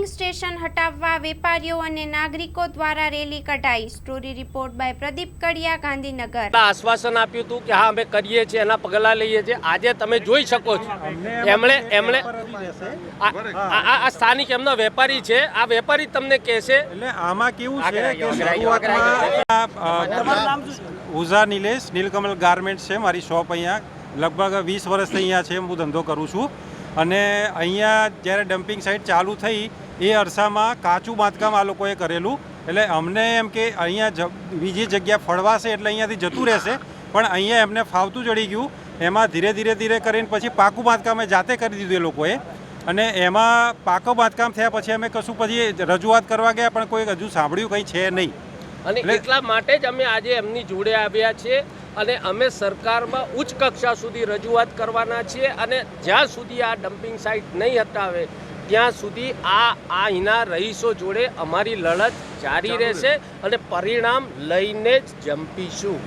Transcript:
Dumping station હટાવવા વેપારીઓ અને નાગરિકો દ્વારા રેલી કઢાઈ। સ્ટોરી રિપોર્ટ બાય પ્રદીપ કડિયા, ગાંધીનગર। આશ્વાસન આપ્યું હતું કે હા અમે કરીએ છીએ, એના પગલાં લઈએ છીએ। આજે તમે જોઈ શકો છો એમણે આ સ્થાનિક એમના વેપારી છે, આ વેપારી તમને કહેશે। એટલે આમાં કેવું છે કે શરૂઆતમાં ઉઝા નિલેશ નીલકમલ ગાર્મેન્ટ્સ છે મારી શોપ। અહીંયા લગભગ 20 વર્ષથી અહીંયા છે, હું ધંધો કરું છું। અને અહીંયા જ્યારે ડમ્પિંગ સાઇટ ચાલુ થઈ એ અરસામાં કાચું બાંધકામ આ લોકોએ કરેલું, એટલે અમને એમ કે અહીંયા બીજી જગ્યા ફળવાશે એટલે અહીંયાથી જતું રહેશે, પણ અહીંયા એમને ફાવતું ચડી ગયું। એમાં ધીરે કરીને પછી પાકું બાંધકામ જાતે કરી દીધું એ લોકોએ, અને એમાં પાકું બાંધકામ થયા પછી અમે કશું પછી રજૂઆત કરવા ગયા પણ કોઈ હજુ સાંભળ્યું કંઈ છે નહીં। અને એટલા માટે જ અમે આજે એમની જોડે આવ્યા છીએ અને અમે સરકારમાં ઉચ્ચ કક્ષા સુધી રજૂઆત કરવાના છીએ। અને જ્યાં સુધી આ ડમ્પિંગ સાઇટ નહીં હટાવે ત્યાં સુધી અહીંના રહીશો જોડે અમારી લડત જારી રહેશે અને પરિણામ લઈને જ જંપીશું।